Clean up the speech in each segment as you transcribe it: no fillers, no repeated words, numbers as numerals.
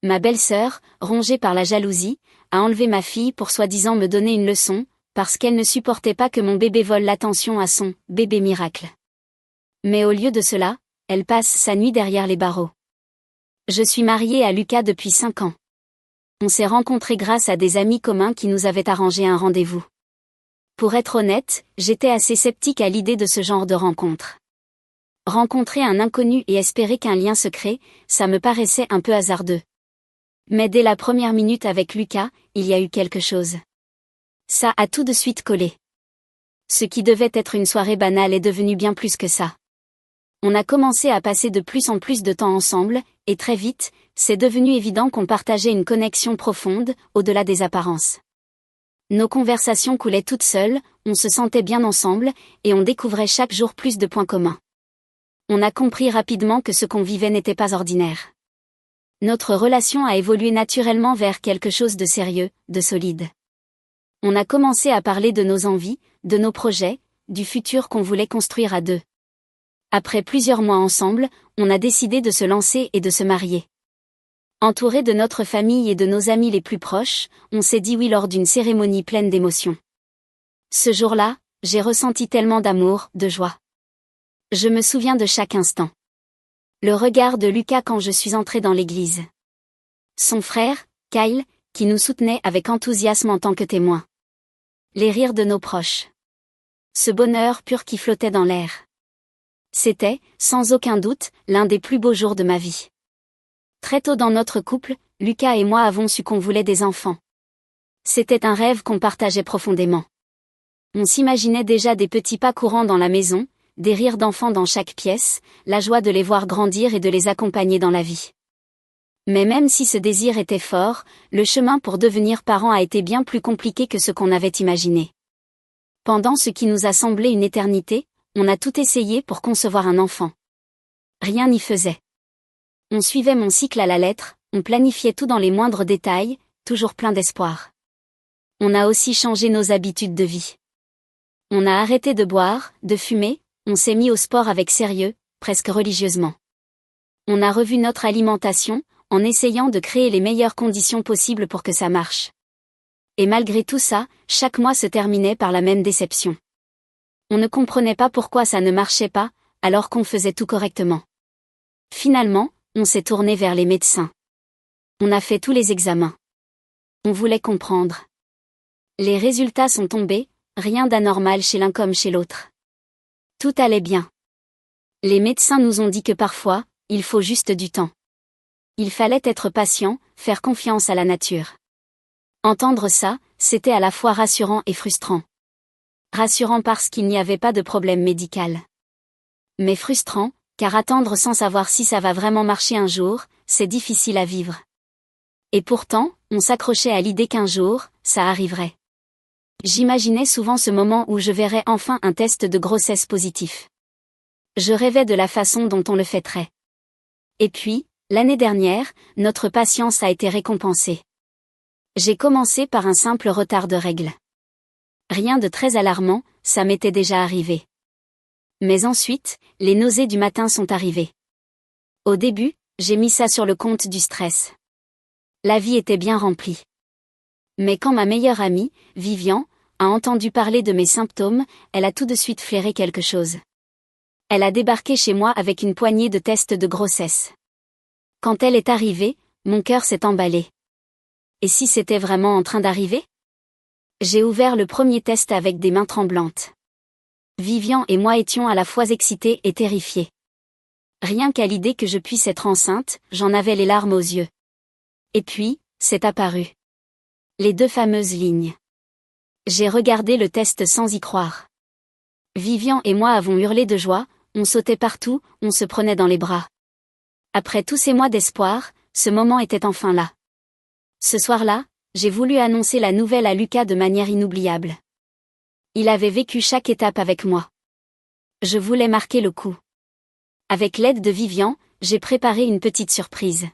Ma belle-sœur, rongée par la jalousie, a enlevé ma fille pour soi-disant me donner une leçon, parce qu'elle ne supportait pas que mon bébé vole l'attention à son « bébé miracle ». Mais au lieu de cela, elle passe sa nuit derrière les barreaux. Je suis mariée à Lucas depuis 5 ans. On s'est rencontrés grâce à des amis communs qui nous avaient arrangé un rendez-vous. Pour être honnête, j'étais assez sceptique à l'idée de ce genre de rencontre. Rencontrer un inconnu et espérer qu'un lien se crée, ça me paraissait un peu hasardeux. Mais dès la première minute avec Lucas, il y a eu quelque chose. Ça a tout de suite collé. Ce qui devait être une soirée banale est devenu bien plus que ça. On a commencé à passer de plus en plus de temps ensemble, et très vite, c'est devenu évident qu'on partageait une connexion profonde, au-delà des apparences. Nos conversations coulaient toutes seules, on se sentait bien ensemble, et on découvrait chaque jour plus de points communs. On a compris rapidement que ce qu'on vivait n'était pas ordinaire. Notre relation a évolué naturellement vers quelque chose de sérieux, de solide. On a commencé à parler de nos envies, de nos projets, du futur qu'on voulait construire à deux. Après plusieurs mois ensemble, on a décidé de se lancer et de se marier. Entouré de notre famille et de nos amis les plus proches, on s'est dit oui lors d'une cérémonie pleine d'émotions. Ce jour-là, j'ai ressenti tellement d'amour, de joie. Je me souviens de chaque instant. Le regard de Lucas quand je suis entrée dans l'église. Son frère, Kyle, qui nous soutenait avec enthousiasme en tant que témoin. Les rires de nos proches. Ce bonheur pur qui flottait dans l'air. C'était, sans aucun doute, l'un des plus beaux jours de ma vie. Très tôt dans notre couple, Lucas et moi avons su qu'on voulait des enfants. C'était un rêve qu'on partageait profondément. On s'imaginait déjà des petits pas courants dans la maison, des rires d'enfants dans chaque pièce, la joie de les voir grandir et de les accompagner dans la vie. Mais même si ce désir était fort, le chemin pour devenir parents a été bien plus compliqué que ce qu'on avait imaginé. Pendant ce qui nous a semblé une éternité, on a tout essayé pour concevoir un enfant. Rien n'y faisait. On suivait mon cycle à la lettre, on planifiait tout dans les moindres détails, toujours plein d'espoir. On a aussi changé nos habitudes de vie. On a arrêté de boire, de fumer, on s'est mis au sport avec sérieux, presque religieusement. On a revu notre alimentation, en essayant de créer les meilleures conditions possibles pour que ça marche. Et malgré tout ça, chaque mois se terminait par la même déception. On ne comprenait pas pourquoi ça ne marchait pas, alors qu'on faisait tout correctement. Finalement, on s'est tourné vers les médecins. On a fait tous les examens. On voulait comprendre. Les résultats sont tombés, rien d'anormal chez l'un comme chez l'autre. Tout allait bien. Les médecins nous ont dit que parfois, il faut juste du temps. Il fallait être patient, faire confiance à la nature. Entendre ça, c'était à la fois rassurant et frustrant. Rassurant parce qu'il n'y avait pas de problème médical. Mais frustrant, car attendre sans savoir si ça va vraiment marcher un jour, c'est difficile à vivre. Et pourtant, on s'accrochait à l'idée qu'un jour, ça arriverait. J'imaginais souvent ce moment où je verrais enfin un test de grossesse positif. Je rêvais de la façon dont on le fêterait. Et puis, l'année dernière, notre patience a été récompensée. J'ai commencé par un simple retard de règles. Rien de très alarmant, ça m'était déjà arrivé. Mais ensuite, les nausées du matin sont arrivées. Au début, j'ai mis ça sur le compte du stress. La vie était bien remplie. Mais quand ma meilleure amie, Vivian, a entendu parler de mes symptômes, elle a tout de suite flairé quelque chose. Elle a débarqué chez moi avec une poignée de tests de grossesse. Quand elle est arrivée, mon cœur s'est emballé. Et si c'était vraiment en train d'arriver ? J'ai ouvert le premier test avec des mains tremblantes. Vivian et moi étions à la fois excités et terrifiés. Rien qu'à l'idée que je puisse être enceinte, j'en avais les larmes aux yeux. Et puis, c'est apparu. Les 2 fameuses lignes. J'ai regardé le test sans y croire. Vivian et moi avons hurlé de joie, on sautait partout, on se prenait dans les bras. Après tous ces mois d'espoir, ce moment était enfin là. Ce soir-là, j'ai voulu annoncer la nouvelle à Lucas de manière inoubliable. Il avait vécu chaque étape avec moi. Je voulais marquer le coup. Avec l'aide de Vivian, j'ai préparé une petite surprise.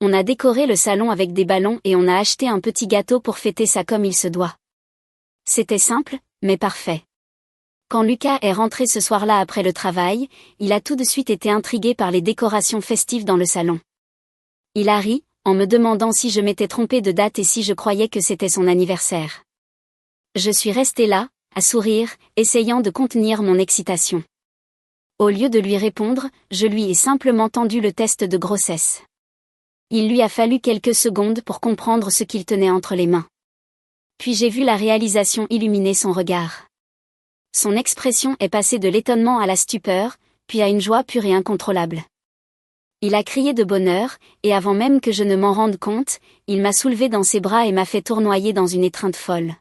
On a décoré le salon avec des ballons et on a acheté un petit gâteau pour fêter ça comme il se doit. C'était simple, mais parfait. Quand Lucas est rentré ce soir-là après le travail, il a tout de suite été intrigué par les décorations festives dans le salon. Il a ri, en me demandant si je m'étais trompée de date et si je croyais que c'était son anniversaire. Je suis restée là, à sourire, essayant de contenir mon excitation. Au lieu de lui répondre, je lui ai simplement tendu le test de grossesse. Il lui a fallu quelques secondes pour comprendre ce qu'il tenait entre les mains. Puis j'ai vu la réalisation illuminer son regard. Son expression est passée de l'étonnement à la stupeur, puis à une joie pure et incontrôlable. Il a crié de bonheur, et avant même que je ne m'en rende compte, il m'a soulevée dans ses bras et m'a fait tournoyer dans une étreinte folle.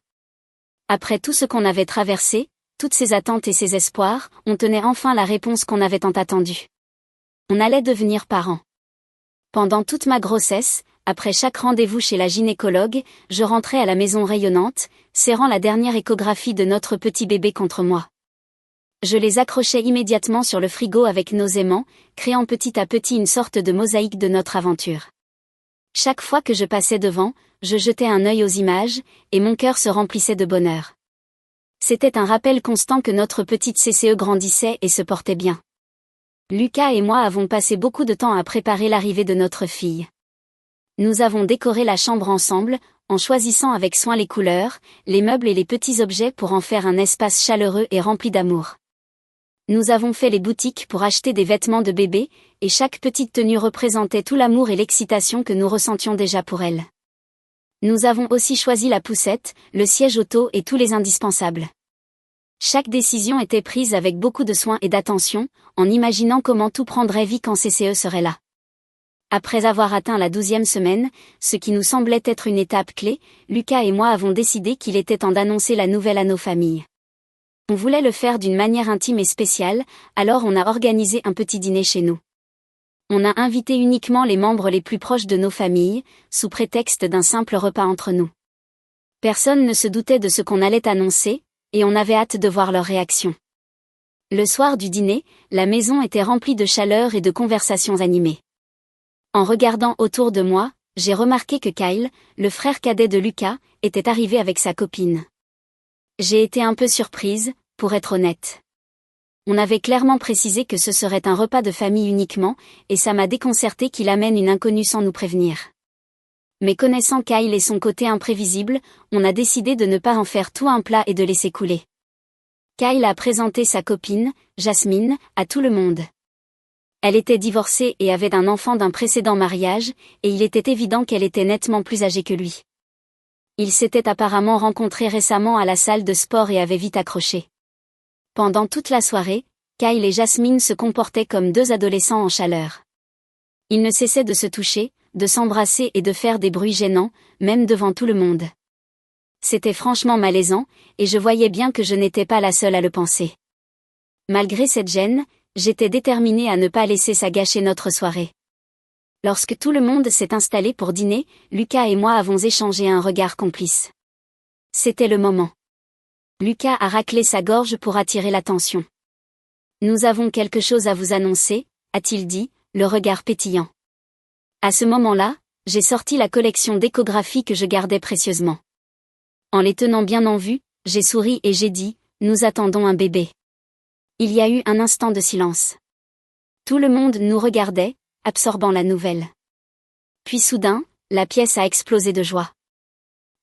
Après tout ce qu'on avait traversé, toutes ses attentes et ses espoirs, on tenait enfin la réponse qu'on avait tant attendue. On allait devenir parents. Pendant toute ma grossesse, après chaque rendez-vous chez la gynécologue, je rentrais à la maison rayonnante, serrant la dernière échographie de notre petit bébé contre moi. Je les accrochais immédiatement sur le frigo avec nos aimants, créant petit à petit une sorte de mosaïque de notre aventure. Chaque fois que je passais devant, je jetais un œil aux images, et mon cœur se remplissait de bonheur. C'était un rappel constant que notre petite CCE grandissait et se portait bien. Lucas et moi avons passé beaucoup de temps à préparer l'arrivée de notre fille. Nous avons décoré la chambre ensemble, en choisissant avec soin les couleurs, les meubles et les petits objets pour en faire un espace chaleureux et rempli d'amour. Nous avons fait les boutiques pour acheter des vêtements de bébé, et chaque petite tenue représentait tout l'amour et l'excitation que nous ressentions déjà pour elle. Nous avons aussi choisi la poussette, le siège auto et tous les indispensables. Chaque décision était prise avec beaucoup de soin et d'attention, en imaginant comment tout prendrait vie quand CCE serait là. Après avoir atteint la 12e semaine, ce qui nous semblait être une étape clé, Lucas et moi avons décidé qu'il était temps d'annoncer la nouvelle à nos familles. On voulait le faire d'une manière intime et spéciale, alors on a organisé un petit dîner chez nous. On a invité uniquement les membres les plus proches de nos familles, sous prétexte d'un simple repas entre nous. Personne ne se doutait de ce qu'on allait annoncer, et on avait hâte de voir leur réaction. Le soir du dîner, la maison était remplie de chaleur et de conversations animées. En regardant autour de moi, j'ai remarqué que Kyle, le frère cadet de Lucas, était arrivé avec sa copine. J'ai été un peu surprise, pour être honnête. On avait clairement précisé que ce serait un repas de famille uniquement, et ça m'a déconcerté qu'il amène une inconnue sans nous prévenir. Mais connaissant Kyle et son côté imprévisible, on a décidé de ne pas en faire tout un plat et de laisser couler. Kyle a présenté sa copine, Jasmine, à tout le monde. Elle était divorcée et avait un enfant d'un précédent mariage, et il était évident qu'elle était nettement plus âgée que lui. Ils s'étaient apparemment rencontrés récemment à la salle de sport et avaient vite accroché. Pendant toute la soirée, Kyle et Jasmine se comportaient comme deux adolescents en chaleur. Ils ne cessaient de se toucher, de s'embrasser et de faire des bruits gênants, même devant tout le monde. C'était franchement malaisant, et je voyais bien que je n'étais pas la seule à le penser. Malgré cette gêne, j'étais déterminée à ne pas laisser ça gâcher notre soirée. Lorsque tout le monde s'est installé pour dîner, Lucas et moi avons échangé un regard complice. C'était le moment. Lucas a raclé sa gorge pour attirer l'attention. « Nous avons quelque chose à vous annoncer », a-t-il dit, le regard pétillant. À ce moment-là, j'ai sorti la collection d'échographies que je gardais précieusement. En les tenant bien en vue, j'ai souri et j'ai dit « Nous attendons un bébé ». Il y a eu un instant de silence. Tout le monde nous regardait, absorbant la nouvelle. Puis soudain, la pièce a explosé de joie.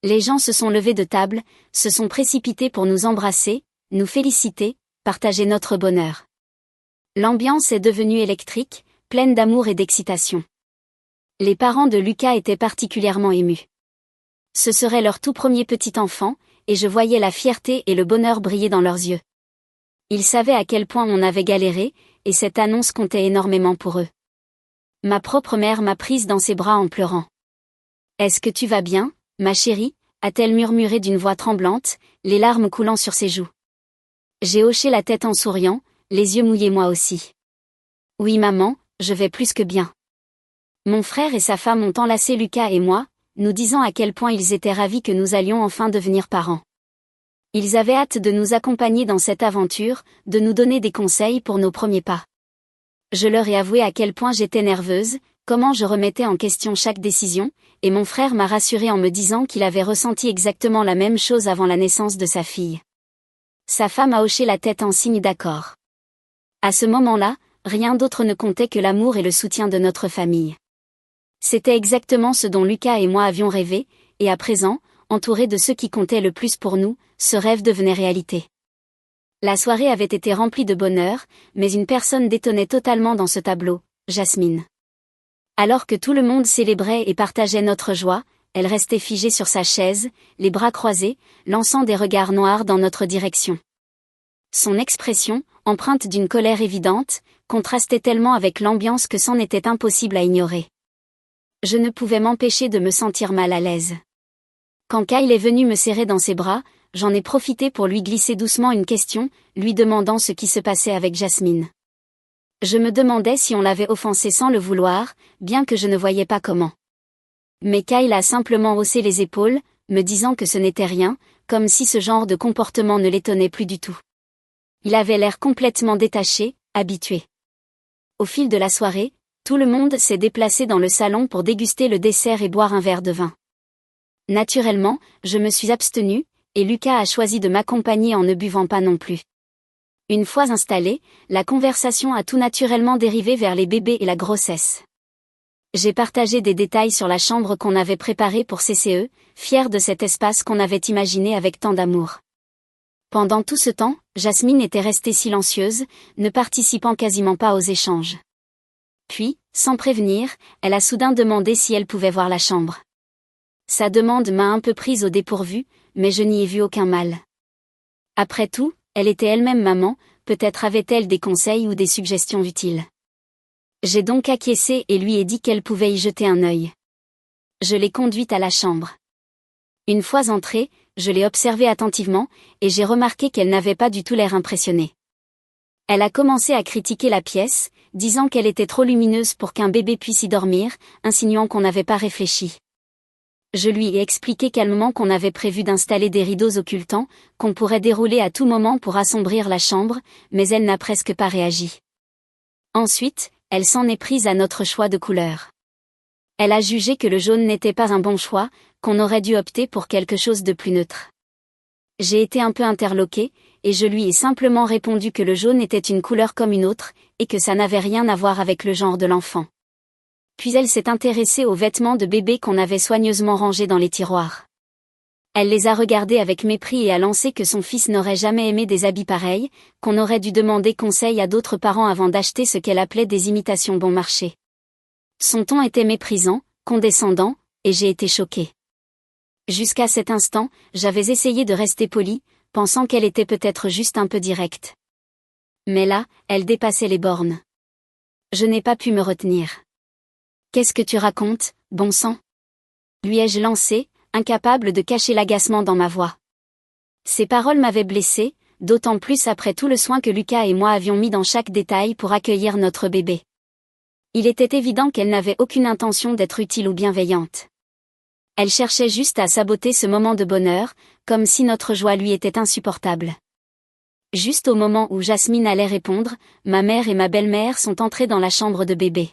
Les gens se sont levés de table, se sont précipités pour nous embrasser, nous féliciter, partager notre bonheur. L'ambiance est devenue électrique, pleine d'amour et d'excitation. Les parents de Lucas étaient particulièrement émus. Ce serait leur tout premier petit enfant, et je voyais la fierté et le bonheur briller dans leurs yeux. Ils savaient à quel point on avait galéré, et cette annonce comptait énormément pour eux. Ma propre mère m'a prise dans ses bras en pleurant. « Est-ce que tu vas bien, ma chérie ?» a-t-elle murmuré d'une voix tremblante, les larmes coulant sur ses joues. J'ai hoché la tête en souriant, les yeux mouillés moi aussi. « Oui maman, je vais plus que bien. » Mon frère et sa femme ont enlacé Lucas et moi, nous disant à quel point ils étaient ravis que nous allions enfin devenir parents. Ils avaient hâte de nous accompagner dans cette aventure, de nous donner des conseils pour nos premiers pas. Je leur ai avoué à quel point j'étais nerveuse, comment je remettais en question chaque décision, et mon frère m'a rassurée en me disant qu'il avait ressenti exactement la même chose avant la naissance de sa fille. Sa femme a hoché la tête en signe d'accord. À ce moment-là, rien d'autre ne comptait que l'amour et le soutien de notre famille. C'était exactement ce dont Lucas et moi avions rêvé, et à présent, entourés de ceux qui comptaient le plus pour nous, ce rêve devenait réalité. La soirée avait été remplie de bonheur, mais une personne détonnait totalement dans ce tableau, Jasmine. Alors que tout le monde célébrait et partageait notre joie, elle restait figée sur sa chaise, les bras croisés, lançant des regards noirs dans notre direction. Son expression, empreinte d'une colère évidente, contrastait tellement avec l'ambiance que c'en était impossible à ignorer. Je ne pouvais m'empêcher de me sentir mal à l'aise. Quand Kyle est venu me serrer dans ses bras, j'en ai profité pour lui glisser doucement une question, lui demandant ce qui se passait avec Jasmine. Je me demandais si on l'avait offensé sans le vouloir, bien que je ne voyais pas comment. Mais Kyle a simplement haussé les épaules, me disant que ce n'était rien, comme si ce genre de comportement ne l'étonnait plus du tout. Il avait l'air complètement détaché, habitué. Au fil de la soirée, tout le monde s'est déplacé dans le salon pour déguster le dessert et boire un verre de vin. Naturellement, je me suis abstenue, et Lucas a choisi de m'accompagner en ne buvant pas non plus. Une fois installée, la conversation a tout naturellement dérivé vers les bébés et la grossesse. J'ai partagé des détails sur la chambre qu'on avait préparée pour CCE, fière de cet espace qu'on avait imaginé avec tant d'amour. Pendant tout ce temps, Jasmine était restée silencieuse, ne participant quasiment pas aux échanges. Puis, sans prévenir, elle a soudain demandé si elle pouvait voir la chambre. Sa demande m'a un peu prise au dépourvu, mais je n'y ai vu aucun mal. Après tout, elle était elle-même maman, peut-être avait-elle des conseils ou des suggestions utiles. J'ai donc acquiescé et lui ai dit qu'elle pouvait y jeter un œil. Je l'ai conduite à la chambre. Une fois entrée, je l'ai observée attentivement, et j'ai remarqué qu'elle n'avait pas du tout l'air impressionnée. Elle a commencé à critiquer la pièce, disant qu'elle était trop lumineuse pour qu'un bébé puisse y dormir, insinuant qu'on n'avait pas réfléchi. Je lui ai expliqué calmement qu'on avait prévu d'installer des rideaux occultants, qu'on pourrait dérouler à tout moment pour assombrir la chambre, mais elle n'a presque pas réagi. Ensuite, elle s'en est prise à notre choix de couleur. Elle a jugé que le jaune n'était pas un bon choix, qu'on aurait dû opter pour quelque chose de plus neutre. J'ai été un peu interloquée, et je lui ai simplement répondu que le jaune était une couleur comme une autre, et que ça n'avait rien à voir avec le genre de l'enfant. Puis elle s'est intéressée aux vêtements de bébé qu'on avait soigneusement rangés dans les tiroirs. Elle les a regardés avec mépris et a lancé que son fils n'aurait jamais aimé des habits pareils, qu'on aurait dû demander conseil à d'autres parents avant d'acheter ce qu'elle appelait des imitations bon marché. Son ton était méprisant, condescendant, et j'ai été choquée. Jusqu'à cet instant, j'avais essayé de rester polie, pensant qu'elle était peut-être juste un peu directe. Mais là, elle dépassait les bornes. Je n'ai pas pu me retenir. « Qu'est-ce que tu racontes, bon sang ?» lui ai-je lancé, incapable de cacher l'agacement dans ma voix. Ces paroles m'avaient blessée, d'autant plus après tout le soin que Lucas et moi avions mis dans chaque détail pour accueillir notre bébé. Il était évident qu'elle n'avait aucune intention d'être utile ou bienveillante. Elle cherchait juste à saboter ce moment de bonheur, comme si notre joie lui était insupportable. Juste au moment où Jasmine allait répondre, ma mère et ma belle-mère sont entrées dans la chambre de bébé.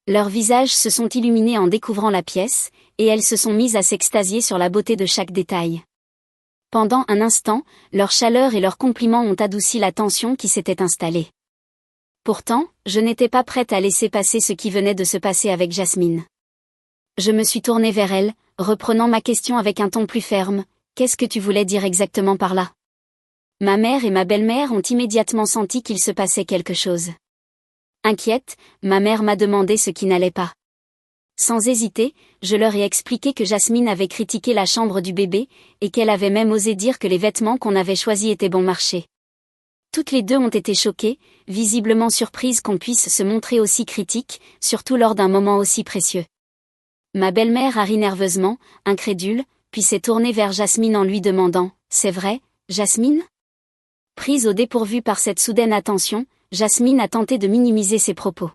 Leurs visages se sont illuminés en découvrant la pièce, et elles se sont mises à s'extasier sur la beauté de chaque détail. Pendant un instant, leur chaleur et leurs compliments ont adouci la tension qui s'était installée. Pourtant, je n'étais pas prête à laisser passer ce qui venait de se passer avec Jasmine. Je me suis tournée vers elle, reprenant ma question avec un ton plus ferme. « Qu'est-ce que tu voulais dire exactement par là ?» Ma mère et ma belle-mère ont immédiatement senti qu'il se passait quelque chose. Inquiète, ma mère m'a demandé ce qui n'allait pas. Sans hésiter, je leur ai expliqué que Jasmine avait critiqué la chambre du bébé, et qu'elle avait même osé dire que les vêtements qu'on avait choisis étaient bon marché. Toutes les deux ont été choquées, visiblement surprises qu'on puisse se montrer aussi critique, surtout lors d'un moment aussi précieux. Ma belle-mère a ri nerveusement, incrédule, puis s'est tournée vers Jasmine en lui demandant « C'est vrai, Jasmine ?» Prise au dépourvu par cette soudaine attention, Jasmine a tenté de minimiser ses propos.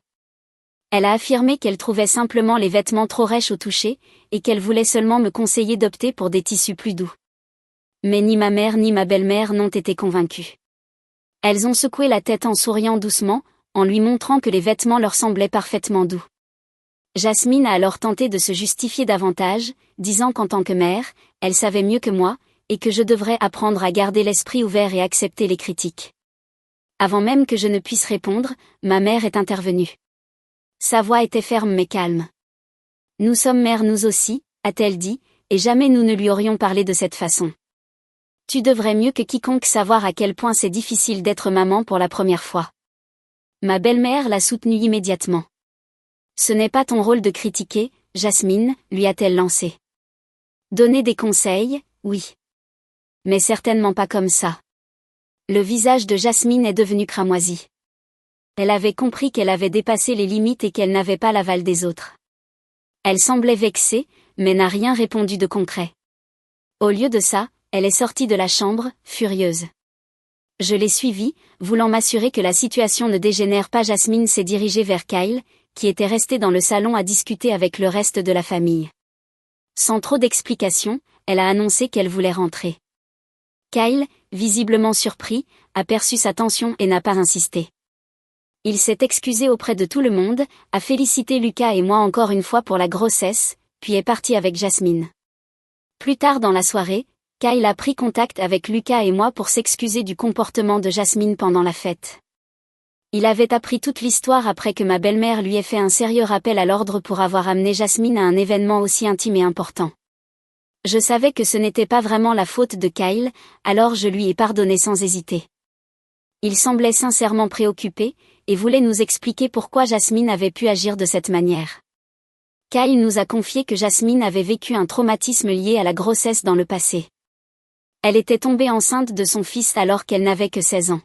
Elle a affirmé qu'elle trouvait simplement les vêtements trop rêches au toucher, et qu'elle voulait seulement me conseiller d'opter pour des tissus plus doux. Mais ni ma mère ni ma belle-mère n'ont été convaincues. Elles ont secoué la tête en souriant doucement, en lui montrant que les vêtements leur semblaient parfaitement doux. Jasmine a alors tenté de se justifier davantage, disant qu'en tant que mère, elle savait mieux que moi, et que je devrais apprendre à garder l'esprit ouvert et accepter les critiques. Avant même que je ne puisse répondre, ma mère est intervenue. Sa voix était ferme mais calme. Nous sommes mères nous aussi, a-t-elle dit, et jamais nous ne lui aurions parlé de cette façon. Tu devrais mieux que quiconque savoir à quel point c'est difficile d'être maman pour la première fois. Ma belle-mère l'a soutenue immédiatement. Ce n'est pas ton rôle de critiquer, Jasmine, lui a-t-elle lancé. Donner des conseils, oui. Mais certainement pas comme ça. Le visage de Jasmine est devenu cramoisi. Elle avait compris qu'elle avait dépassé les limites et qu'elle n'avait pas l'aval des autres. Elle semblait vexée, mais n'a rien répondu de concret. Au lieu de ça, elle est sortie de la chambre, furieuse. Je l'ai suivie, voulant m'assurer que la situation ne dégénère pas. Jasmine s'est dirigée vers Kyle, qui était resté dans le salon à discuter avec le reste de la famille. Sans trop d'explications, elle a annoncé qu'elle voulait rentrer. Kyle, visiblement surpris, a perçu sa tension et n'a pas insisté. Il s'est excusé auprès de tout le monde, a félicité Lucas et moi encore une fois pour la grossesse, puis est parti avec Jasmine. Plus tard dans la soirée, Kyle a pris contact avec Lucas et moi pour s'excuser du comportement de Jasmine pendant la fête. Il avait appris toute l'histoire après que ma belle-mère lui ait fait un sérieux rappel à l'ordre pour avoir amené Jasmine à un événement aussi intime et important. Je savais que ce n'était pas vraiment la faute de Kyle, alors je lui ai pardonné sans hésiter. Il semblait sincèrement préoccupé, et voulait nous expliquer pourquoi Jasmine avait pu agir de cette manière. Kyle nous a confié que Jasmine avait vécu un traumatisme lié à la grossesse dans le passé. Elle était tombée enceinte de son fils alors qu'elle n'avait que 16 ans.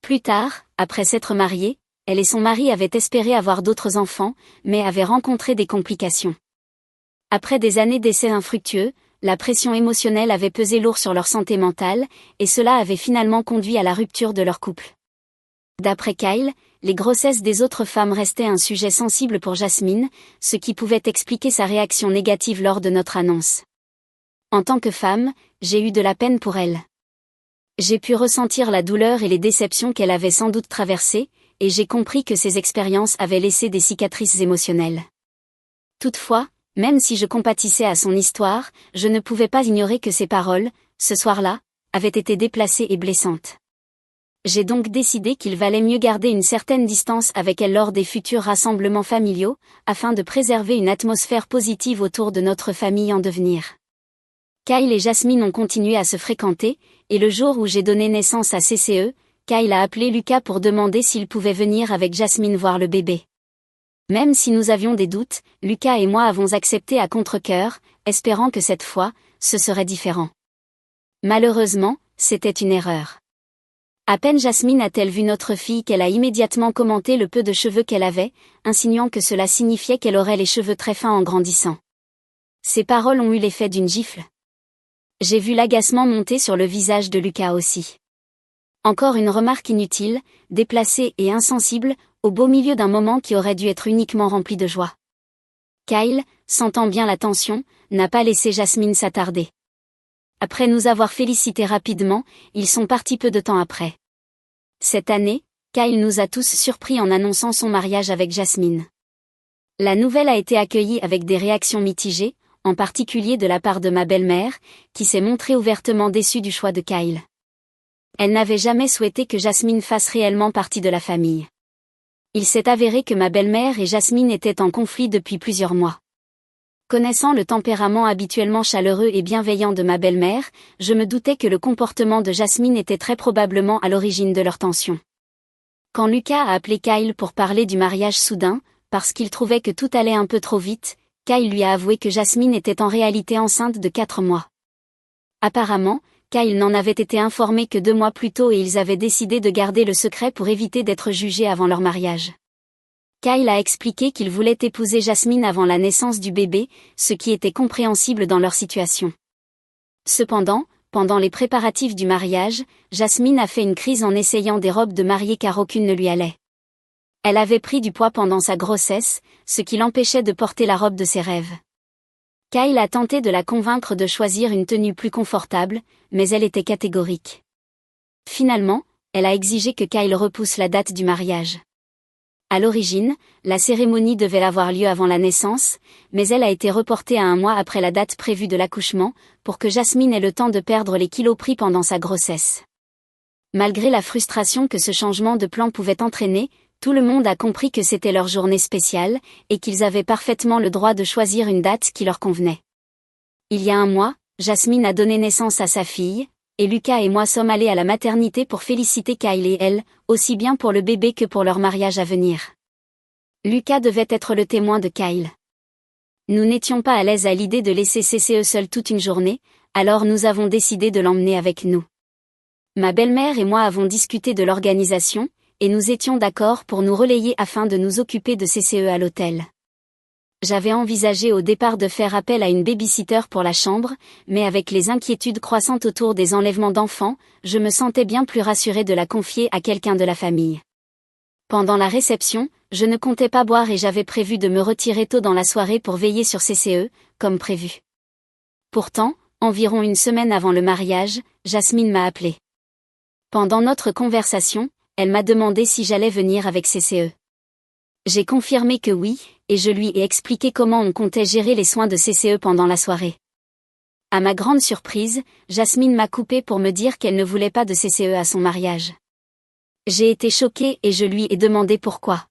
Plus tard, après s'être mariée, elle et son mari avaient espéré avoir d'autres enfants, mais avaient rencontré des complications. Après des années d'essais infructueux, la pression émotionnelle avait pesé lourd sur leur santé mentale, et cela avait finalement conduit à la rupture de leur couple. D'après Kyle, les grossesses des autres femmes restaient un sujet sensible pour Jasmine, ce qui pouvait expliquer sa réaction négative lors de notre annonce. En tant que femme, j'ai eu de la peine pour elle. J'ai pu ressentir la douleur et les déceptions qu'elle avait sans doute traversées, et j'ai compris que ces expériences avaient laissé des cicatrices émotionnelles. Toutefois, même si je compatissais à son histoire, je ne pouvais pas ignorer que ses paroles, ce soir-là, avaient été déplacées et blessantes. J'ai donc décidé qu'il valait mieux garder une certaine distance avec elle lors des futurs rassemblements familiaux, afin de préserver une atmosphère positive autour de notre famille en devenir. Kyle et Jasmine ont continué à se fréquenter, et le jour où j'ai donné naissance à CCE, Kyle a appelé Lucas pour demander s'il pouvait venir avec Jasmine voir le bébé. Même si nous avions des doutes, Lucas et moi avons accepté à contre-cœur, espérant que cette fois, ce serait différent. Malheureusement, c'était une erreur. À peine Jasmine a-t-elle vu notre fille qu'elle a immédiatement commenté le peu de cheveux qu'elle avait, insinuant que cela signifiait qu'elle aurait les cheveux très fins en grandissant. Ces paroles ont eu l'effet d'une gifle. J'ai vu l'agacement monter sur le visage de Lucas aussi. Encore une remarque inutile, déplacée et insensible, au beau milieu d'un moment qui aurait dû être uniquement rempli de joie. Kyle, sentant bien la tension, n'a pas laissé Jasmine s'attarder. Après nous avoir félicités rapidement, ils sont partis peu de temps après. Cette année, Kyle nous a tous surpris en annonçant son mariage avec Jasmine. La nouvelle a été accueillie avec des réactions mitigées, en particulier de la part de ma belle-mère, qui s'est montrée ouvertement déçue du choix de Kyle. Elle n'avait jamais souhaité que Jasmine fasse réellement partie de la famille. Il s'est avéré que ma belle-mère et Jasmine étaient en conflit depuis plusieurs mois. Connaissant le tempérament habituellement chaleureux et bienveillant de ma belle-mère, je me doutais que le comportement de Jasmine était très probablement à l'origine de leur tension. Quand Lucas a appelé Kyle pour parler du mariage soudain, parce qu'il trouvait que tout allait un peu trop vite, Kyle lui a avoué que Jasmine était en réalité enceinte de 4 mois. Apparemment, Kyle n'en avait été informé que 2 mois plus tôt et ils avaient décidé de garder le secret pour éviter d'être jugés avant leur mariage. Kyle a expliqué qu'il voulait épouser Jasmine avant la naissance du bébé, ce qui était compréhensible dans leur situation. Cependant, pendant les préparatifs du mariage, Jasmine a fait une crise en essayant des robes de mariée car aucune ne lui allait. Elle avait pris du poids pendant sa grossesse, ce qui l'empêchait de porter la robe de ses rêves. Kyle a tenté de la convaincre de choisir une tenue plus confortable, mais elle était catégorique. Finalement, elle a exigé que Kyle repousse la date du mariage. À l'origine, la cérémonie devait avoir lieu avant la naissance, mais elle a été reportée à 1 mois après la date prévue de l'accouchement, pour que Jasmine ait le temps de perdre les kilos pris pendant sa grossesse. Malgré la frustration que ce changement de plan pouvait entraîner, Tout le monde a compris que c'était leur journée spéciale, et qu'ils avaient parfaitement le droit de choisir une date qui leur convenait. Il y a un mois, Jasmine a donné naissance à sa fille, et Lucas et moi sommes allés à la maternité pour féliciter Kyle et elle, aussi bien pour le bébé que pour leur mariage à venir. Lucas devait être le témoin de Kyle. Nous n'étions pas à l'aise à l'idée de laisser CCE seul toute une journée, alors nous avons décidé de l'emmener avec nous. Ma belle-mère et moi avons discuté de l'organisation, et nous étions d'accord pour nous relayer afin de nous occuper de CCE à l'hôtel. J'avais envisagé au départ de faire appel à une baby-sitter pour la chambre, mais avec les inquiétudes croissantes autour des enlèvements d'enfants, je me sentais bien plus rassurée de la confier à quelqu'un de la famille. Pendant la réception, je ne comptais pas boire et j'avais prévu de me retirer tôt dans la soirée pour veiller sur CCE, comme prévu. Pourtant, environ une semaine avant le mariage, Jasmine m'a appelée. Pendant notre conversation, elle m'a demandé si j'allais venir avec CCE. J'ai confirmé que oui, et je lui ai expliqué comment on comptait gérer les soins de CCE pendant la soirée. À ma grande surprise, Jasmine m'a coupé pour me dire qu'elle ne voulait pas de CCE à son mariage. J'ai été choquée et je lui ai demandé pourquoi.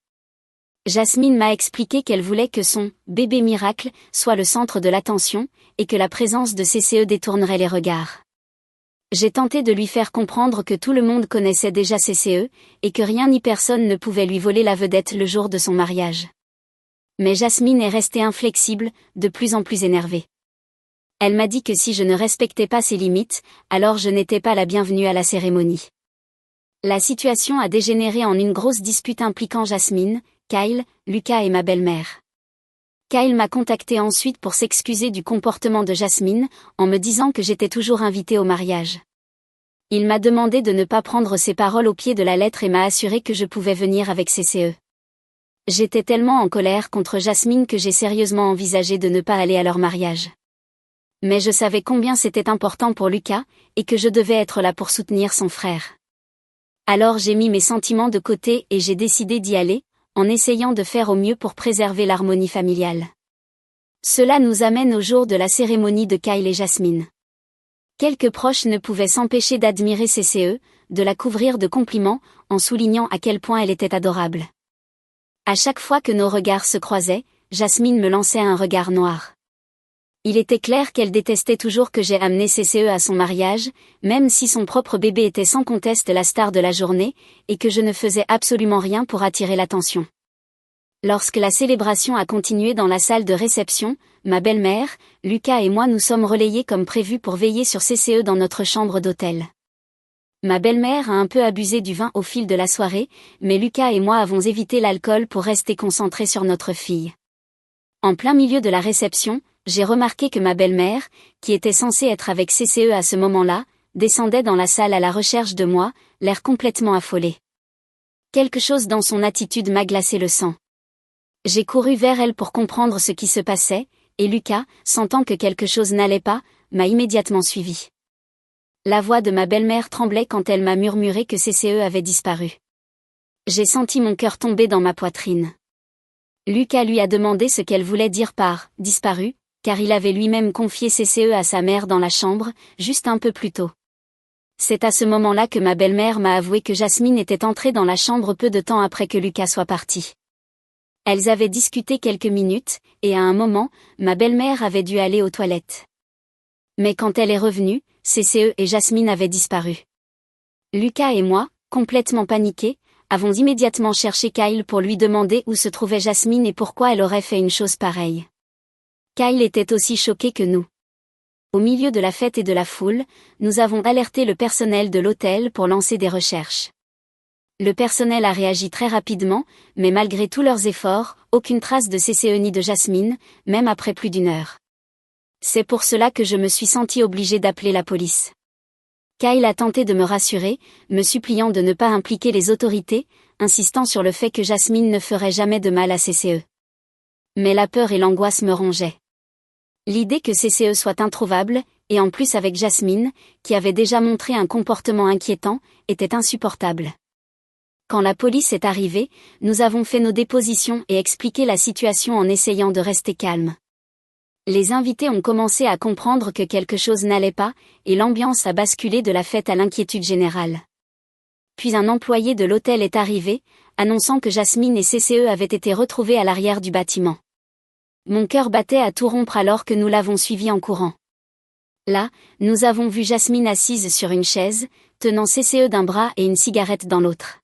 Jasmine m'a expliqué qu'elle voulait que son « bébé miracle » soit le centre de l'attention, et que la présence de CCE détournerait les regards. J'ai tenté de lui faire comprendre que tout le monde connaissait déjà CCE, et que rien ni personne ne pouvait lui voler la vedette le jour de son mariage. Mais Jasmine est restée inflexible, de plus en plus énervée. Elle m'a dit que si je ne respectais pas ses limites, alors je n'étais pas la bienvenue à la cérémonie. La situation a dégénéré en une grosse dispute impliquant Jasmine, Kyle, Lucas et ma belle-mère. Kyle m'a contacté ensuite pour s'excuser du comportement de Jasmine, en me disant que j'étais toujours invitée au mariage. Il m'a demandé de ne pas prendre ses paroles au pied de la lettre et m'a assuré que je pouvais venir avec CCE. J'étais tellement en colère contre Jasmine que j'ai sérieusement envisagé de ne pas aller à leur mariage. Mais je savais combien c'était important pour Lucas, et que je devais être là pour soutenir son frère. Alors j'ai mis mes sentiments de côté et j'ai décidé d'y aller, en essayant de faire au mieux pour préserver l'harmonie familiale. Cela nous amène au jour de la cérémonie de Kyle et Jasmine. Quelques proches ne pouvaient s'empêcher d'admirer CCE, de la couvrir de compliments, en soulignant à quel point elle était adorable. À chaque fois que nos regards se croisaient, Jasmine me lançait un regard noir. Il était clair qu'elle détestait toujours que j'aie amené CCE à son mariage, même si son propre bébé était sans conteste la star de la journée, et que je ne faisais absolument rien pour attirer l'attention. Lorsque la célébration a continué dans la salle de réception, ma belle-mère, Lucas et moi nous sommes relayés comme prévu pour veiller sur CCE dans notre chambre d'hôtel. Ma belle-mère a un peu abusé du vin au fil de la soirée, mais Lucas et moi avons évité l'alcool pour rester concentrés sur notre fille. En plein milieu de la réception, j'ai remarqué que ma belle-mère, qui était censée être avec CCE à ce moment-là, descendait dans la salle à la recherche de moi, l'air complètement affolé. Quelque chose dans son attitude m'a glacé le sang. J'ai couru vers elle pour comprendre ce qui se passait, et Lucas, sentant que quelque chose n'allait pas, m'a immédiatement suivi. La voix de ma belle-mère tremblait quand elle m'a murmuré que CCE avait disparu. J'ai senti mon cœur tomber dans ma poitrine. Lucas lui a demandé ce qu'elle voulait dire par « disparu », car il avait lui-même confié CCE à sa mère dans la chambre, juste un peu plus tôt. C'est à ce moment-là que ma belle-mère m'a avoué que Jasmine était entrée dans la chambre peu de temps après que Lucas soit parti. Elles avaient discuté quelques minutes, et à un moment, ma belle-mère avait dû aller aux toilettes. Mais quand elle est revenue, CCE et Jasmine avaient disparu. Lucas et moi, complètement paniqués, avons immédiatement cherché Kyle pour lui demander où se trouvait Jasmine et pourquoi elle aurait fait une chose pareille. Kyle était aussi choqué que nous. Au milieu de la fête et de la foule, nous avons alerté le personnel de l'hôtel pour lancer des recherches. Le personnel a réagi très rapidement, mais malgré tous leurs efforts, aucune trace de CCE ni de Jasmine, même après plus d'une heure. C'est pour cela que je me suis sentie obligée d'appeler la police. Kyle a tenté de me rassurer, me suppliant de ne pas impliquer les autorités, insistant sur le fait que Jasmine ne ferait jamais de mal à CCE. Mais la peur et l'angoisse me rongeaient. L'idée que CCE soit introuvable, et en plus avec Jasmine, qui avait déjà montré un comportement inquiétant, était insupportable. Quand la police est arrivée, nous avons fait nos dépositions et expliqué la situation en essayant de rester calme. Les invités ont commencé à comprendre que quelque chose n'allait pas, et l'ambiance a basculé de la fête à l'inquiétude générale. Puis un employé de l'hôtel est arrivé, annonçant que Jasmine et CCE avaient été retrouvés à l'arrière du bâtiment. Mon cœur battait à tout rompre alors que nous l'avons suivi en courant. Là, nous avons vu Jasmine assise sur une chaise, tenant CCE d'un bras et une cigarette dans l'autre.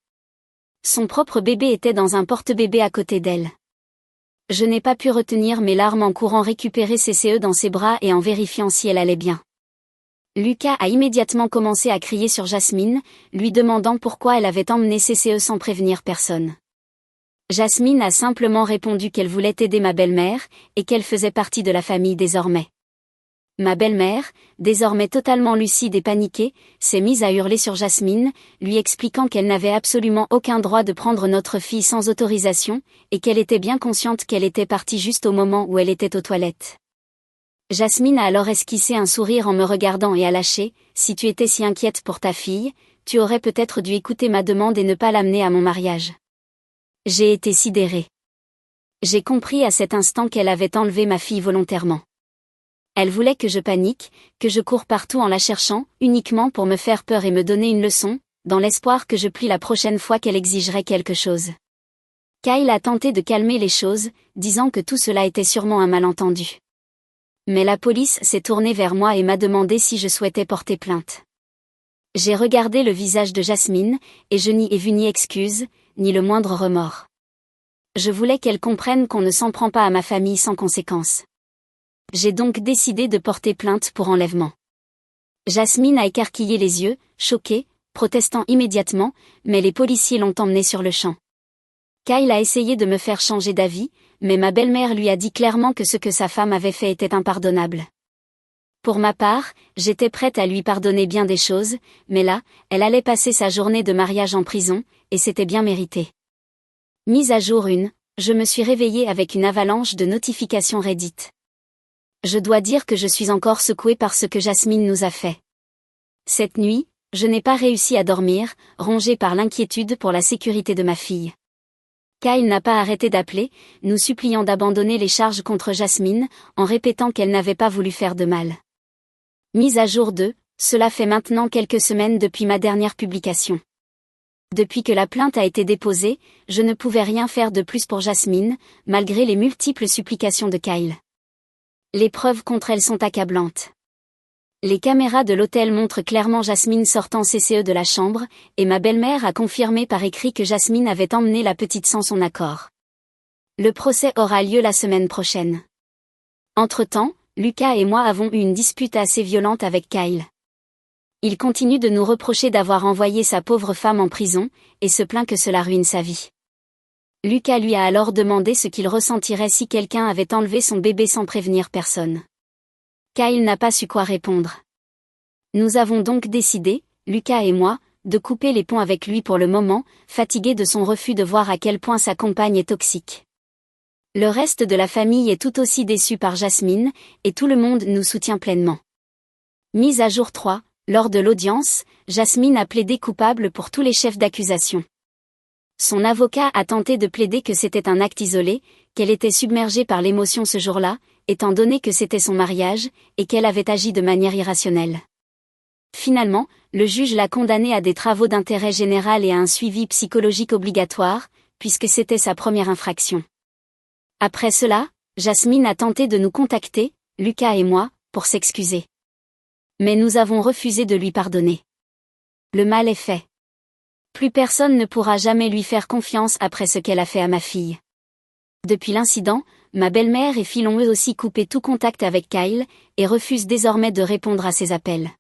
Son propre bébé était dans un porte-bébé à côté d'elle. Je n'ai pas pu retenir mes larmes en courant récupérer CCE dans ses bras et en vérifiant si elle allait bien. Lucas a immédiatement commencé à crier sur Jasmine, lui demandant pourquoi elle avait emmené CCE sans prévenir personne. Jasmine a simplement répondu qu'elle voulait aider ma belle-mère, et qu'elle faisait partie de la famille désormais. Ma belle-mère, désormais totalement lucide et paniquée, s'est mise à hurler sur Jasmine, lui expliquant qu'elle n'avait absolument aucun droit de prendre notre fille sans autorisation, et qu'elle était bien consciente qu'elle était partie juste au moment où elle était aux toilettes. Jasmine a alors esquissé un sourire en me regardant et a lâché « Si tu étais si inquiète pour ta fille, tu aurais peut-être dû écouter ma demande et ne pas l'amener à mon mariage. » J'ai été sidérée. J'ai compris à cet instant qu'elle avait enlevé ma fille volontairement. Elle voulait que je panique, que je cours partout en la cherchant, uniquement pour me faire peur et me donner une leçon, dans l'espoir que je plie la prochaine fois qu'elle exigerait quelque chose. Kyle a tenté de calmer les choses, disant que tout cela était sûrement un malentendu. Mais la police s'est tournée vers moi et m'a demandé si je souhaitais porter plainte. J'ai regardé le visage de Jasmine, et je n'y ai vu ni excuse, ni le moindre remords. Je voulais qu'elle comprenne qu'on ne s'en prend pas à ma famille sans conséquence. J'ai donc décidé de porter plainte pour enlèvement. Jasmine a écarquillé les yeux, choquée, protestant immédiatement, mais les policiers l'ont emmenée sur le champ. Kyle a essayé de me faire changer d'avis, mais ma belle-mère lui a dit clairement que ce que sa femme avait fait était impardonnable. Pour ma part, j'étais prête à lui pardonner bien des choses, mais là, elle allait passer sa journée de mariage en prison, et c'était bien mérité. Mise à jour 1, je me suis réveillée avec une avalanche de notifications Reddit. Je dois dire que je suis encore secouée par ce que Jasmine nous a fait. Cette nuit, je n'ai pas réussi à dormir, rongée par l'inquiétude pour la sécurité de ma fille. Kyle n'a pas arrêté d'appeler, nous suppliant d'abandonner les charges contre Jasmine, en répétant qu'elle n'avait pas voulu faire de mal. Mise à jour 2, cela fait maintenant quelques semaines depuis ma dernière publication. Depuis que la plainte a été déposée, je ne pouvais rien faire de plus pour Jasmine, malgré les multiples supplications de Kyle. Les preuves contre elle sont accablantes. Les caméras de l'hôtel montrent clairement Jasmine sortant CCE de la chambre, et ma belle-mère a confirmé par écrit que Jasmine avait emmené la petite sans son accord. Le procès aura lieu la semaine prochaine. Entre-temps, Lucas et moi avons eu une dispute assez violente avec Kyle. Il continue de nous reprocher d'avoir envoyé sa pauvre femme en prison, et se plaint que cela ruine sa vie. Lucas lui a alors demandé ce qu'il ressentirait si quelqu'un avait enlevé son bébé sans prévenir personne. Kyle n'a pas su quoi répondre. Nous avons donc décidé, Lucas et moi, de couper les ponts avec lui pour le moment, fatigué de son refus de voir à quel point sa compagne est toxique. Le reste de la famille est tout aussi déçu par Jasmine, et tout le monde nous soutient pleinement. Mise à jour 3, lors de l'audience, Jasmine a plaidé coupable pour tous les chefs d'accusation. Son avocat a tenté de plaider que c'était un acte isolé, qu'elle était submergée par l'émotion ce jour-là, étant donné que c'était son mariage, et qu'elle avait agi de manière irrationnelle. Finalement, le juge l'a condamnée à des travaux d'intérêt général et à un suivi psychologique obligatoire, puisque c'était sa première infraction. Après cela, Jasmine a tenté de nous contacter, Lucas et moi, pour s'excuser. Mais nous avons refusé de lui pardonner. Le mal est fait. Plus personne ne pourra jamais lui faire confiance après ce qu'elle a fait à ma fille. Depuis l'incident, ma belle-mère et fille ont eux aussi coupé tout contact avec Kyle, et refusent désormais de répondre à ses appels.